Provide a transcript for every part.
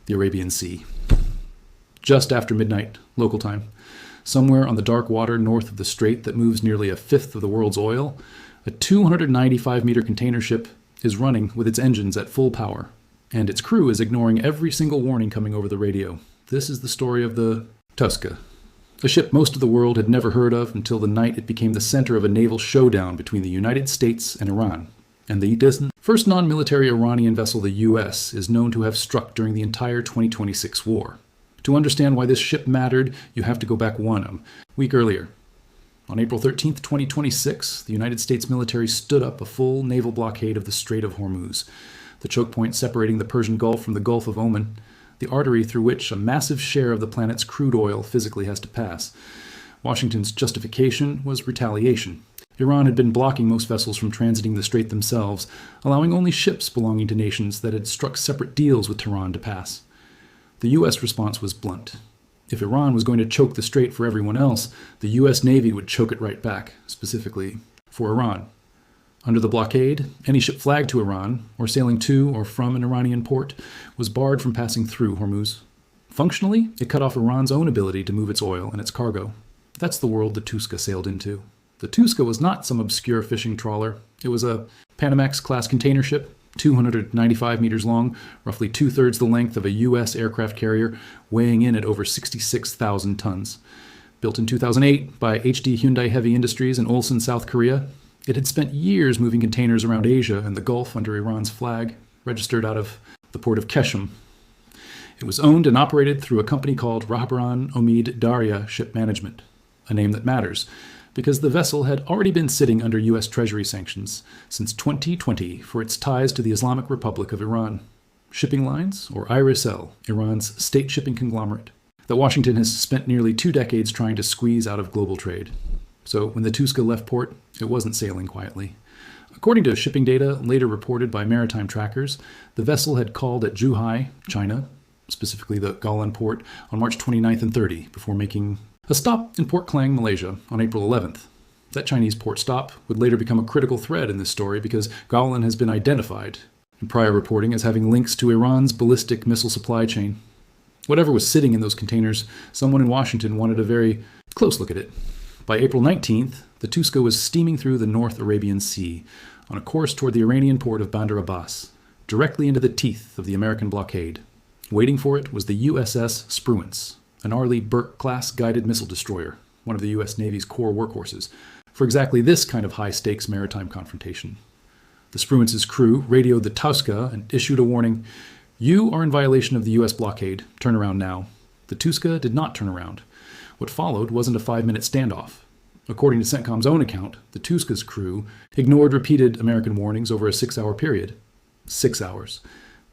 the Arabian Sea. Just after midnight, local time, somewhere on the dark water north of the strait that moves nearly a fifth of the world's oil, a 295-meter container ship is running with its engines at full power, and its crew is ignoring every single warning coming over the radio. This is the story of the Tusca, a ship most of the world had never heard of until the night it became the center of a naval showdown between the United States and Iran. And the first non-military Iranian vessel, the U.S., is known to have struck during the entire 2026 war. To understand why this ship mattered, you have to go back a week earlier. On April 13, 2026, the United States military stood up a full naval blockade of the Strait of Hormuz, the choke point separating the Persian Gulf from the Gulf of Oman, the artery through which a massive share of the planet's crude oil physically has to pass. Washington's justification was retaliation. Iran had been blocking most vessels from transiting the strait themselves, allowing only ships belonging to nations that had struck separate deals with Tehran to pass. The U.S. response was blunt. If Iran was going to choke the strait for everyone else, the U.S. Navy would choke it right back, specifically for Iran. Under the blockade, any ship flagged to Iran, or sailing to or from an Iranian port, was barred from passing through Hormuz. Functionally, it cut off Iran's own ability to move its oil and its cargo. That's the world the Tusca sailed into. The Tusca was not some obscure fishing trawler. It was a Panamax-class container ship, 295 meters long, roughly two-thirds the length of a U.S. aircraft carrier, weighing in at over 66,000 tons. Built in 2008 by HD Hyundai Heavy Industries in Ulsan, South Korea, it had spent years moving containers around Asia and the Gulf under Iran's flag, registered out of the port of Keshem. It was owned and operated through a company called Rahbaran Omid Darya Ship Management, a name that matters, because the vessel had already been sitting under U.S. Treasury sanctions since 2020 for its ties to the Islamic Republic of Iran. Shipping Lines, or IRIS-L, Iran's state shipping conglomerate, that Washington has spent nearly 2 decades trying to squeeze out of global trade. So when the Tusca left port, it wasn't sailing quietly. According to shipping data later reported by maritime trackers, the vessel had called at Zhuhai, China, specifically the Galan port, on March 29th and 30, before making a stop in Port Klang, Malaysia, on April 11th. That Chinese port stop would later become a critical thread in this story because Galan has been identified in prior reporting as having links to Iran's ballistic missile supply chain. Whatever was sitting in those containers, someone in Washington wanted a very close look at it. By April 19th, the Tusca was steaming through the North Arabian Sea on a course toward the Iranian port of Bandar Abbas, directly into the teeth of the American blockade. Waiting for it was the USS Spruance, an Arleigh Burke-class guided missile destroyer, one of the U.S. Navy's core workhorses, for exactly this kind of high-stakes maritime confrontation. The Spruance's crew radioed the Tusca and issued a warning, "You are in violation of the U.S. blockade. Turn around now." The Tusca did not turn around. What followed wasn't a 5-minute standoff. According to CENTCOM's own account, the Tusca's crew ignored repeated American warnings over a 6-hour period. 6 hours.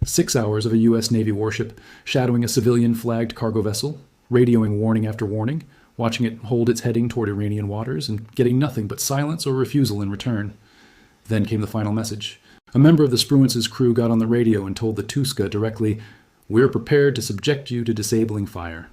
6 hours of a U.S. Navy warship shadowing a civilian-flagged cargo vessel, radioing warning after warning, watching it hold its heading toward Iranian waters, and getting nothing but silence or refusal in return. Then came the final message. A member of the Spruance's crew got on the radio and told the Tusca directly, "We're prepared to subject you to disabling fire."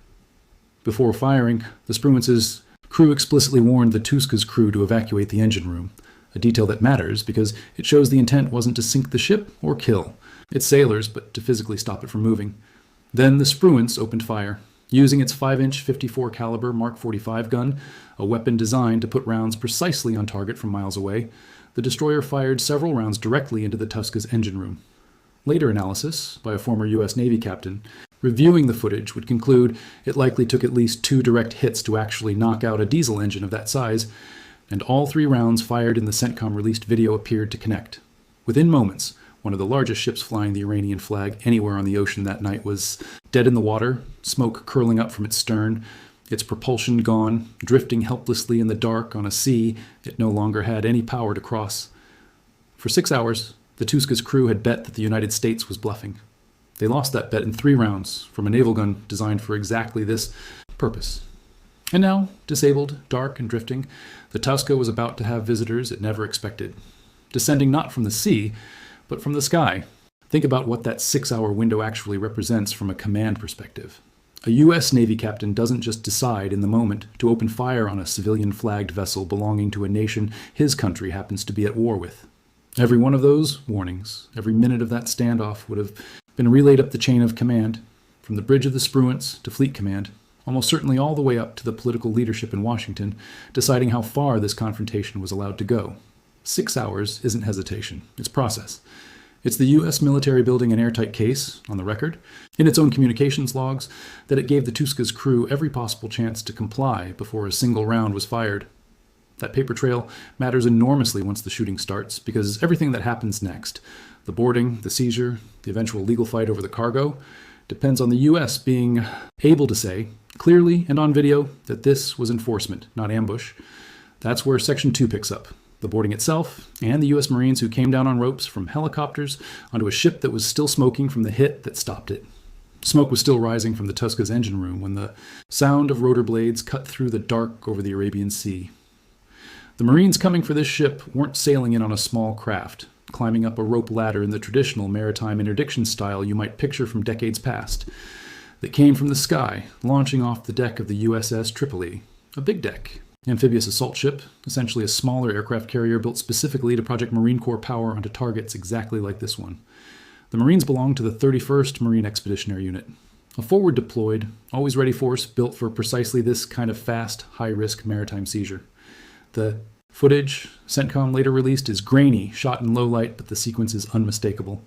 Before firing, the Spruance's crew explicitly warned the Tusca's crew to evacuate the engine room, a detail that matters because it shows the intent wasn't to sink the ship or kill its sailors, but to physically stop it from moving. Then the Spruance opened fire, using its 5-inch 54 caliber Mark 45 gun, a weapon designed to put rounds precisely on target from miles away. The destroyer fired several rounds directly into the Tusca's engine room. Later analysis, by a former U.S. Navy captain, reviewing the footage would conclude it likely took at least 2 direct hits to actually knock out a diesel engine of that size, and all 3 rounds fired in the CENTCOM-released video appeared to connect. Within moments, one of the largest ships flying the Iranian flag anywhere on the ocean that night was dead in the water, smoke curling up from its stern, its propulsion gone, drifting helplessly in the dark on a sea it no longer had any power to cross. For 6 hours, the Tusca's crew had bet that the United States was bluffing. They lost that bet in 3 rounds from a naval gun designed for exactly this purpose. And now, disabled, dark, and drifting, the Tusca was about to have visitors it never expected, descending not from the sea, but from the sky. Think about what that 6-hour window actually represents from a command perspective. A U.S. Navy captain doesn't just decide in the moment to open fire on a civilian-flagged vessel belonging to a nation his country happens to be at war with. Every one of those warnings, every minute of that standoff would have been relayed up the chain of command, from the bridge of the Spruance to Fleet Command, almost certainly all the way up to the political leadership in Washington, deciding how far this confrontation was allowed to go. 6 hours isn't hesitation, it's process. It's the U.S. military building an airtight case, on the record, in its own communications logs, that it gave the Tusca's crew every possible chance to comply before a single round was fired. That paper trail matters enormously once the shooting starts, because everything that happens next, the boarding, the seizure, the eventual legal fight over the cargo, depends on the U.S. being able to say, clearly and on video, that this was enforcement, not ambush. That's where Section 2 picks up. The boarding itself, and the U.S. Marines who came down on ropes from helicopters onto a ship that was still smoking from the hit that stopped it. Smoke was still rising from the Tusca's engine room when the sound of rotor blades cut through the dark over the Arabian Sea. The Marines coming for this ship weren't sailing in on a small craft, climbing up a rope ladder in the traditional maritime interdiction style you might picture from decades past. They came from the sky, launching off the deck of the USS Tripoli, a big deck, amphibious assault ship, essentially a smaller aircraft carrier built specifically to project Marine Corps power onto targets exactly like this one. The Marines belonged to the 31st Marine Expeditionary Unit, a forward-deployed, always-ready force built for precisely this kind of fast, high-risk maritime seizure. The footage CENTCOM later released is grainy, shot in low light, but the sequence is unmistakable.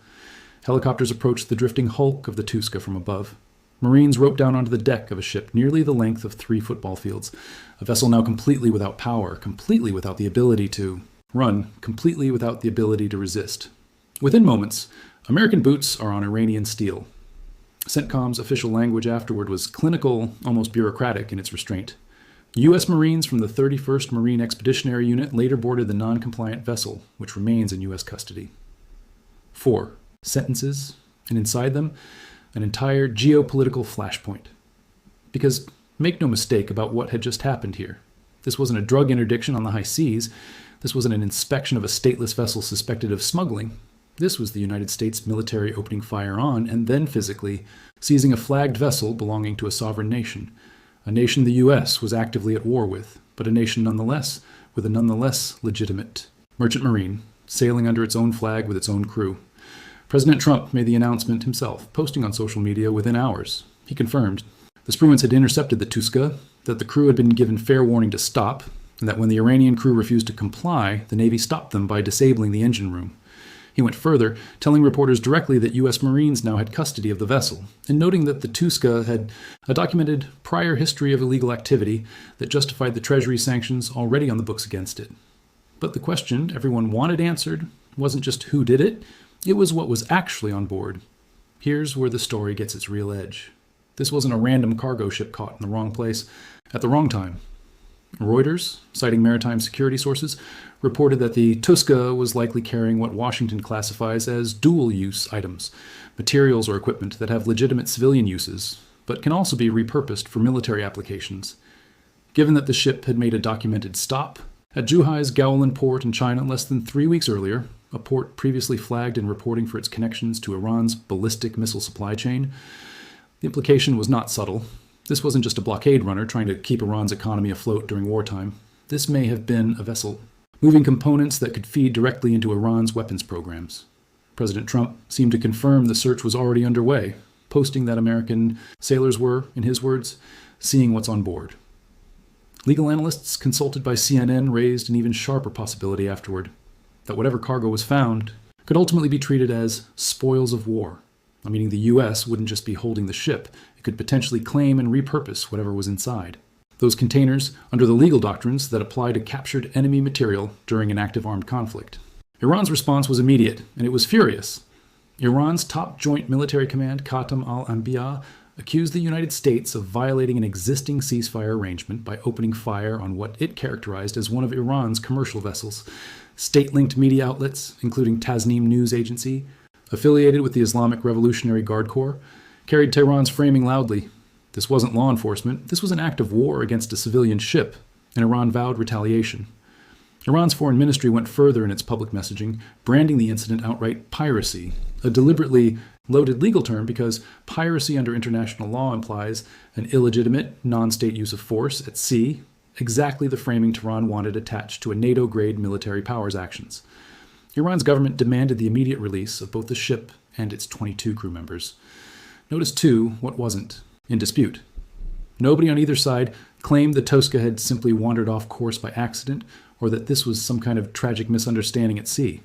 Helicopters approach the drifting hulk of the Tusca from above. Marines rope down onto the deck of a ship nearly the length of 3 football fields, a vessel now completely without power, completely without the ability to run, completely without the ability to resist. Within moments, American boots are on Iranian steel. CENTCOM's official language afterward was clinical, almost bureaucratic in its restraint. U.S. Marines from the 31st Marine Expeditionary Unit later boarded the non-compliant vessel, which remains in U.S. custody. 4 sentences, and inside them, an entire geopolitical flashpoint. Because make no mistake about what had just happened here. This wasn't a drug interdiction on the high seas. This wasn't an inspection of a stateless vessel suspected of smuggling. This was the United States military opening fire on, and then physically, seizing a flagged vessel belonging to a sovereign nation. A nation the U.S. was actively at war with, but a nation nonetheless, with a nonetheless legitimate merchant marine, sailing under its own flag with its own crew. President Trump made the announcement himself, posting on social media within hours. He confirmed the Spruance had intercepted the Tusca, that the crew had been given fair warning to stop, and that when the Iranian crew refused to comply, the Navy stopped them by disabling the engine room. He went further, telling reporters directly that U.S. Marines now had custody of the vessel, and noting that the Tusca had a documented prior history of illegal activity that justified the Treasury sanctions already on the books against it. But the question everyone wanted answered wasn't just who did it, it was what was actually on board. Here's where the story gets its real edge. This wasn't a random cargo ship caught in the wrong place at the wrong time. Reuters, citing maritime security sources, reported that the Tusca was likely carrying what Washington classifies as dual-use items, materials or equipment that have legitimate civilian uses, but can also be repurposed for military applications. Given that the ship had made a documented stop at Zhuhai's Gaolan port in China less than 3 weeks earlier, a port previously flagged in reporting for its connections to Iran's ballistic missile supply chain, the implication was not subtle. This wasn't just a blockade runner trying to keep Iran's economy afloat during wartime. This may have been a vessel moving components that could feed directly into Iran's weapons programs. President Trump seemed to confirm the search was already underway, posting that American sailors were, in his words, seeing what's on board. Legal analysts consulted by CNN raised an even sharper possibility afterward, that whatever cargo was found could ultimately be treated as spoils of war, meaning the U.S. wouldn't just be holding the ship, it could potentially claim and repurpose whatever was inside. Those containers under the legal doctrines that apply to captured enemy material during an active armed conflict. Iran's response was immediate, and it was furious. Iran's top joint military command, Khatam al-Anbiya, accused the United States of violating an existing ceasefire arrangement by opening fire on what it characterized as one of Iran's commercial vessels. State-linked media outlets, including Tasnim News Agency, affiliated with the Islamic Revolutionary Guard Corps, carried Tehran's framing loudly. This wasn't law enforcement, this was an act of war against a civilian ship, and Iran vowed retaliation. Iran's foreign ministry went further in its public messaging, branding the incident outright piracy, a deliberately loaded legal term because piracy under international law implies an illegitimate, non-state use of force at sea, exactly the framing Tehran wanted attached to a NATO-grade military powers actions. Iran's government demanded the immediate release of both the ship and its 22 crew members. Notice, too, what wasn't in dispute. Nobody on either side claimed the Tusca had simply wandered off course by accident or that this was some kind of tragic misunderstanding at sea.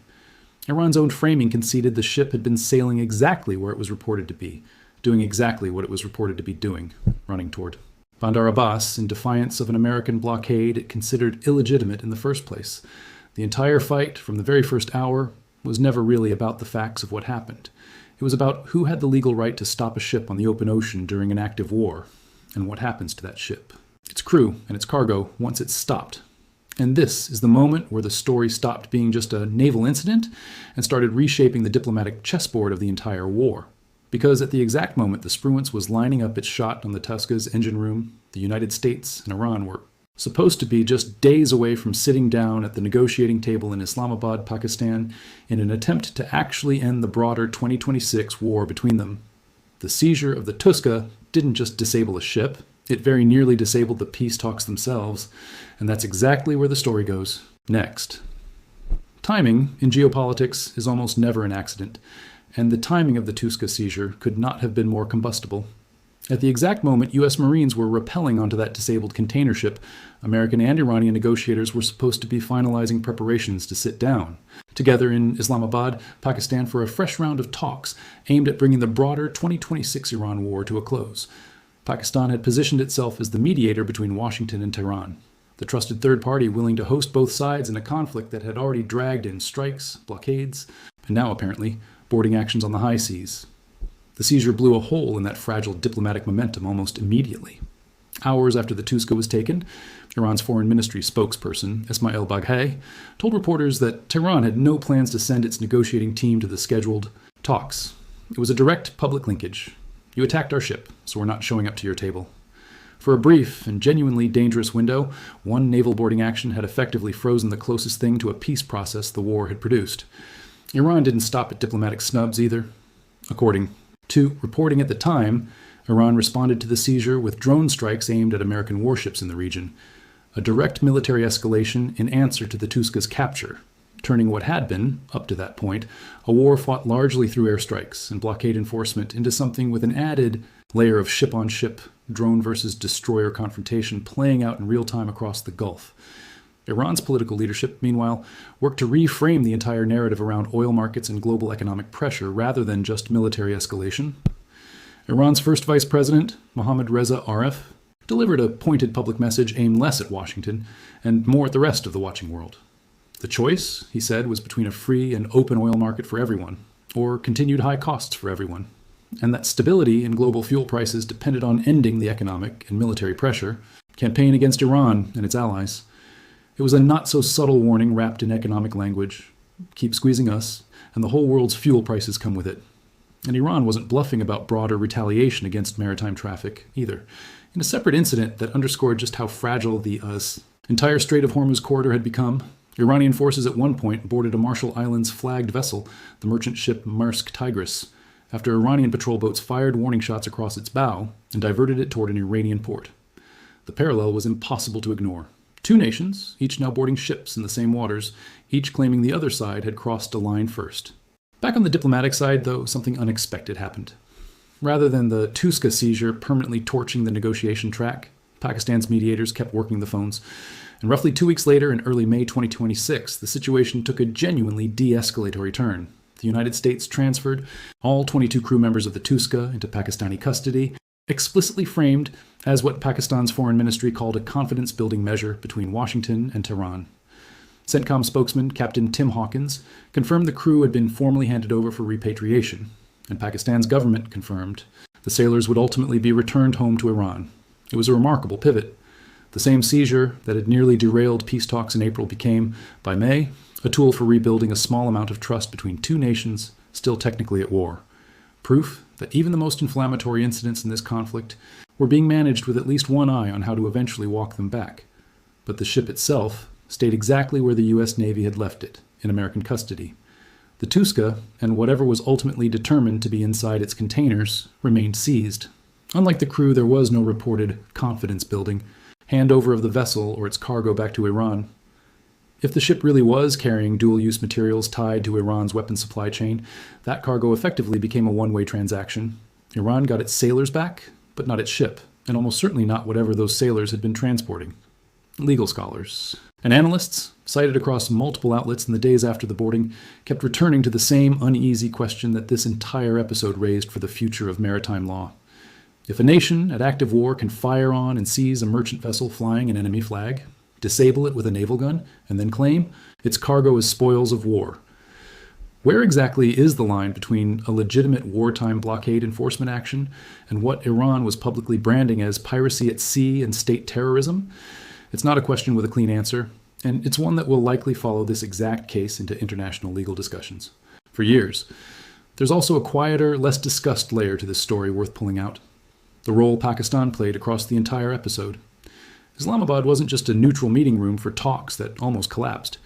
Iran's own framing conceded the ship had been sailing exactly where it was reported to be, doing exactly what it was reported to be doing, running toward. Bandar Abbas, in defiance of an American blockade it considered illegitimate in the first place. The entire fight, from the very first hour, was never really about the facts of what happened. It was about who had the legal right to stop a ship on the open ocean during an active war, and what happens to that ship, its crew and its cargo, once it's stopped. And this is the moment where the story stopped being just a naval incident and started reshaping the diplomatic chessboard of the entire war. Because at the exact moment the Spruance was lining up its shot on the Tusca's engine room, the United States and Iran were supposed to be just days away from sitting down at the negotiating table in Islamabad, Pakistan, in an attempt to actually end the broader 2026 war between them. The seizure of the Tusca didn't just disable a ship, it very nearly disabled the peace talks themselves, and that's exactly where the story goes next. Timing in geopolitics is almost never an accident, and the timing of the Tusca seizure could not have been more combustible. At the exact moment U.S. Marines were rappelling onto that disabled container ship, American and Iranian negotiators were supposed to be finalizing preparations to sit down together in Islamabad, Pakistan, for a fresh round of talks aimed at bringing the broader 2026 Iran war to a close. Pakistan had positioned itself as the mediator between Washington and Tehran, the trusted third party willing to host both sides in a conflict that had already dragged in strikes, blockades, and now apparently boarding actions on the high seas. The seizure blew a hole in that fragile diplomatic momentum almost immediately. Hours after the Tusca was taken, Iran's foreign ministry spokesperson, Ismail Baghai, told reporters that Tehran had no plans to send its negotiating team to the scheduled talks. It was a direct public linkage. You attacked our ship, so we're not showing up to your table. For a brief and genuinely dangerous window, one naval boarding action had effectively frozen the closest thing to a peace process the war had produced. Iran didn't stop at diplomatic snubs either. According to reporting at the time, Iran responded to the seizure with drone strikes aimed at American warships in the region, a direct military escalation in answer to the Tusca's capture, turning what had been, up to that point, a war fought largely through airstrikes and blockade enforcement into something with an added layer of ship-on-ship, drone versus destroyer confrontation playing out in real time across the Gulf. Iran's political leadership, meanwhile, worked to reframe the entire narrative around oil markets and global economic pressure rather than just military escalation. Iran's first vice president, Mohammad Reza Aref, delivered a pointed public message aimed less at Washington and more at the rest of the watching world. The choice, he said, was between a free and open oil market for everyone, or continued high costs for everyone, and that stability in global fuel prices depended on ending the economic and military pressure, campaign against Iran and its allies. It was a not-so-subtle warning wrapped in economic language. Keep squeezing us, and the whole world's fuel prices come with it. And Iran wasn't bluffing about broader retaliation against maritime traffic, either. In a separate incident that underscored just how fragile the entire Strait of Hormuz corridor had become, Iranian forces at one point boarded a Marshall Islands flagged vessel, the merchant ship Maersk Tigris, after Iranian patrol boats fired warning shots across its bow and diverted it toward an Iranian port. The parallel was impossible to ignore. Two nations, each now boarding ships in the same waters, each claiming the other side had crossed a line first. Back on the diplomatic side, though, something unexpected happened. Rather than the Tusca seizure permanently torching the negotiation track, Pakistan's mediators kept working the phones. And roughly 2 weeks later, in early May 2026, the situation took a genuinely de-escalatory turn. The United States transferred all 22 crew members of the Tusca into Pakistani custody, explicitly framed as what Pakistan's foreign ministry called a confidence-building measure between Washington and Tehran. CENTCOM spokesman Captain Tim Hawkins confirmed the crew had been formally handed over for repatriation, and Pakistan's government confirmed the sailors would ultimately be returned home to Iran. It was a remarkable pivot. The same seizure that had nearly derailed peace talks in April became, by May, a tool for rebuilding a small amount of trust between two nations still technically at war. Proof that even the most inflammatory incidents in this conflict were being managed with at least one eye on how to eventually walk them back. But the ship itself stayed exactly where the U.S. Navy had left it, in American custody. The Tusca, and whatever was ultimately determined to be inside its containers, remained seized. Unlike the crew, there was no reported confidence-building handover of the vessel or its cargo back to Iran. If the ship really was carrying dual-use materials tied to Iran's weapons supply chain, that cargo effectively became a one-way transaction. Iran got its sailors back, but not its ship, and almost certainly not whatever those sailors had been transporting. Legal scholars and analysts, cited across multiple outlets in the days after the boarding, kept returning to the same uneasy question that this entire episode raised for the future of maritime law. If a nation at active war can fire on and seize a merchant vessel flying an enemy flag, disable it with a naval gun, and then claim its cargo as spoils of war, where exactly is the line between a legitimate wartime blockade enforcement action and what Iran was publicly branding as piracy at sea and state terrorism? It's not a question with a clean answer, and it's one that will likely follow this exact case into international legal discussions for years. There's also a quieter, less discussed layer to this story worth pulling out: the role Pakistan played across the entire episode. Islamabad wasn't just a neutral meeting room for talks that almost collapsed.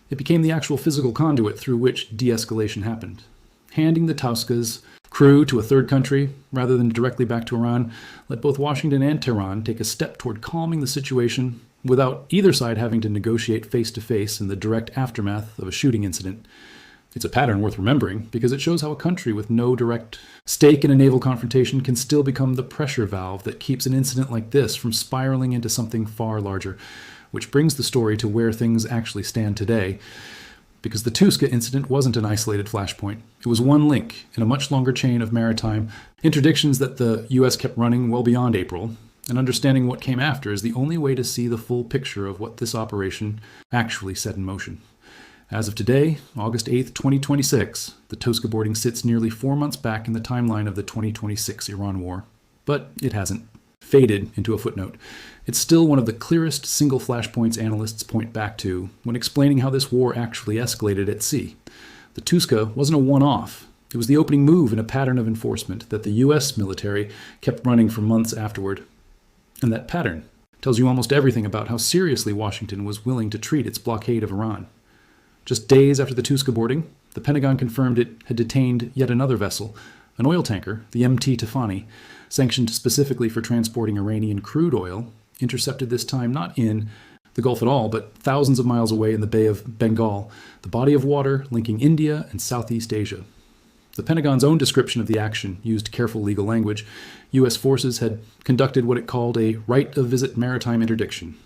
It became the actual physical conduit through which de-escalation happened. Handing the Tusca's crew to a third country, rather than directly back to Iran, let both Washington and Tehran take a step toward calming the situation without either side having to negotiate face-to-face in the direct aftermath of a shooting incident. It's a pattern worth remembering because it shows how a country with no direct stake in a naval confrontation can still become the pressure valve that keeps an incident like this from spiraling into something far larger, which brings the story to where things actually stand today. Because the Tusca incident wasn't an isolated flashpoint. It was one link in a much longer chain of maritime interdictions that the U.S. kept running well beyond April, and understanding what came after is the only way to see the full picture of what this operation actually set in motion. As of today, August 8th, 2026, the Tusca boarding sits nearly 4 months back in the timeline of the 2026 Iran war. But it hasn't faded into a footnote. It's still one of the clearest single flashpoints analysts point back to when explaining how this war actually escalated at sea. The Tusca wasn't a one-off. It was the opening move in a pattern of enforcement that the U.S. military kept running for months afterward. And that pattern tells you almost everything about how seriously Washington was willing to treat its blockade of Iran. Just days after the Tusca boarding, the Pentagon confirmed it had detained yet another vessel, an oil tanker, the MT Tafani, sanctioned specifically for transporting Iranian crude oil, intercepted this time not in the Gulf at all, but thousands of miles away in the Bay of Bengal, the body of water linking India and Southeast Asia. The Pentagon's own description of the action used careful legal language. U.S. forces had conducted what it called a right of visit maritime interdiction,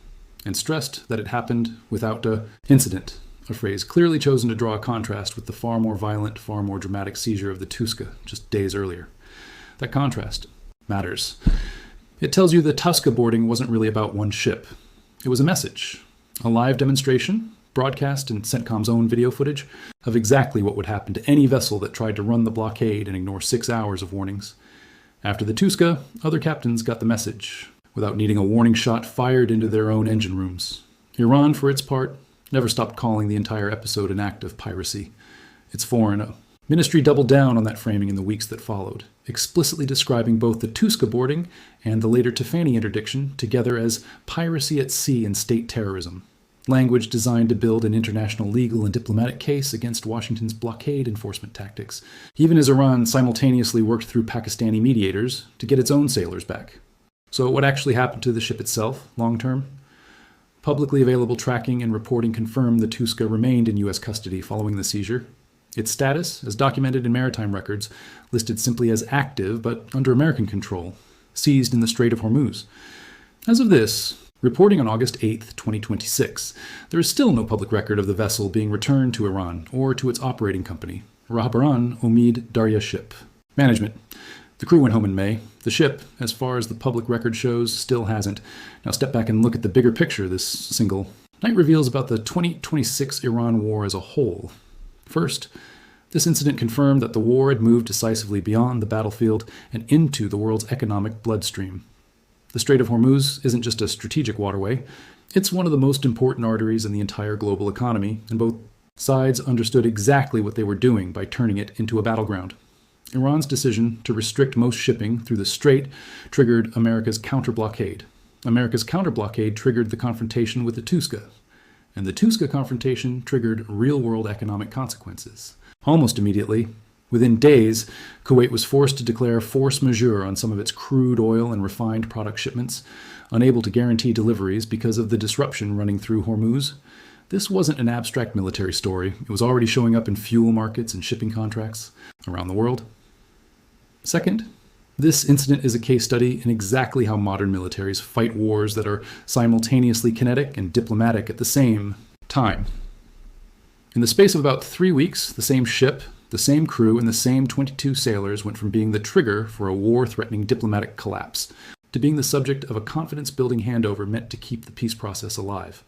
and stressed that it happened without an incident, a phrase clearly chosen to draw a contrast with the far more violent, far more dramatic seizure of the Tusca just days earlier. That contrast matters. It tells you the Tusca boarding wasn't really about one ship. It was a message, a live demonstration, broadcast in CENTCOM's own video footage, of exactly what would happen to any vessel that tried to run the blockade and ignore 6 hours of warnings. After the Tusca, other captains got the message, without needing a warning shot fired into their own engine rooms. Iran, for its part, never stopped calling the entire episode an act of piracy. It's foreign. Ministry doubled down on that framing in the weeks that followed, explicitly describing both the Tusca boarding and the later Tafani interdiction together as piracy at sea and state terrorism, language designed to build an international legal and diplomatic case against Washington's blockade enforcement tactics, even as Iran simultaneously worked through Pakistani mediators to get its own sailors back. So what actually happened to the ship itself, long term? Publicly available tracking and reporting confirmed the Tusca remained in U.S. custody following the seizure. Its status, as documented in maritime records, listed simply as active but under American control, seized in the Strait of Hormuz. As of this, reporting on August 8, 2026, there is still no public record of the vessel being returned to Iran or to its operating company, Rahbaran Omid Darya Ship. Management. The crew went home in May. The ship, as far as the public record shows, still hasn't. Now step back and look at the bigger picture this single night reveals about the 2026 Iran war as a whole. First, this incident confirmed that the war had moved decisively beyond the battlefield and into the world's economic bloodstream. The Strait of Hormuz isn't just a strategic waterway. It's one of the most important arteries in the entire global economy, and both sides understood exactly what they were doing by turning it into a battleground. Iran's decision to restrict most shipping through the strait triggered America's counter-blockade. America's counter-blockade triggered the confrontation with the Tusca, and the Tusca confrontation triggered real-world economic consequences. Almost immediately, within days, Kuwait was forced to declare force majeure on some of its crude oil and refined product shipments, unable to guarantee deliveries because of the disruption running through Hormuz. This wasn't an abstract military story. It was already showing up in fuel markets and shipping contracts around the world. Second, This incident is a case study in exactly how modern militaries fight wars that are simultaneously kinetic and diplomatic at the same time. In the space of about 3 weeks, the same ship, the same crew, and the same 22 sailors went from being the trigger for a war-threatening diplomatic collapse to being the subject of a confidence-building handover meant to keep the peace process alive.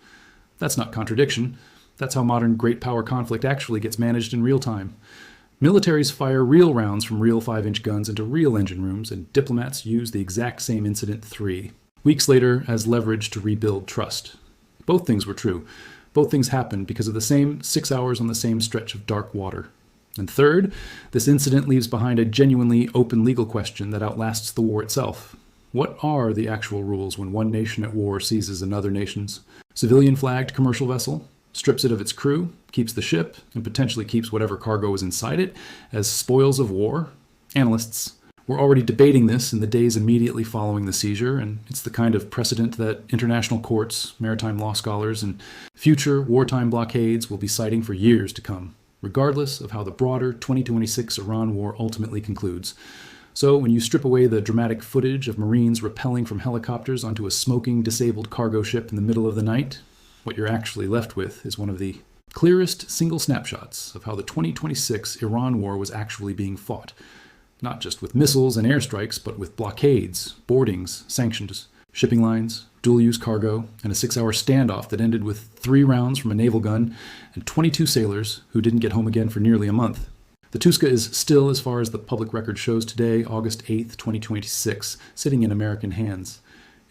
That's not contradiction. That's how modern great power conflict actually gets managed in real time. Militaries fire real rounds from real 5-inch guns into real engine rooms, and diplomats use the exact same incident 3 weeks later as leverage to rebuild trust. Both things were true. Both things happened because of the same 6 hours on the same stretch of dark water. And third, this incident leaves behind a genuinely open legal question that outlasts the war itself. What are the actual rules when one nation at war seizes another nation's civilian-flagged commercial vessel, strips it of its crew, keeps the ship, and potentially keeps whatever cargo is inside it as spoils of war? Analysts were already debating this in the days immediately following the seizure, and it's the kind of precedent that international courts, maritime law scholars, and future wartime blockades will be citing for years to come, regardless of how the broader 2026 Iran war ultimately concludes. So when you strip away the dramatic footage of Marines rappelling from helicopters onto a smoking, disabled cargo ship in the middle of the night, what you're actually left with is one of the clearest single snapshots of how the 2026 Iran war was actually being fought. Not just with missiles and airstrikes, but with blockades, boardings, sanctions, shipping lines, dual-use cargo, and a 6-hour standoff that ended with 3 rounds from a naval gun and 22 sailors who didn't get home again for nearly a month. The Tusca is still, as far as the public record shows today, August 8th, 2026, sitting in American hands.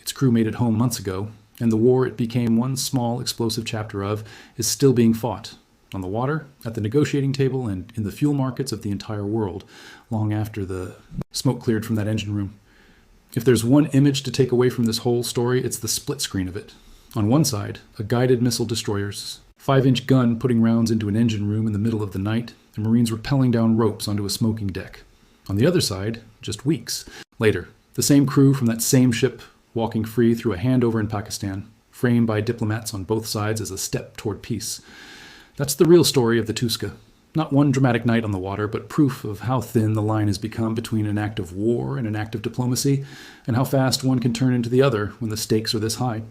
Its crew made it home months ago, and the war it became one small explosive chapter of is still being fought, on the water, at the negotiating table, and in the fuel markets of the entire world, long after the smoke cleared from that engine room. If there's one image to take away from this whole story, it's the split screen of it. On one side, a guided missile destroyer's 5-inch gun putting rounds into an engine room in the middle of the night, and Marines rappelling down ropes onto a smoking deck. On the other side, just weeks later, the same crew from that same ship walking free through a handover in Pakistan, framed by diplomats on both sides as a step toward peace. That's the real story of the Tusca. Not one dramatic night on the water, but proof of how thin the line has become between an act of war and an act of diplomacy, and how fast one can turn into the other when the stakes are this high.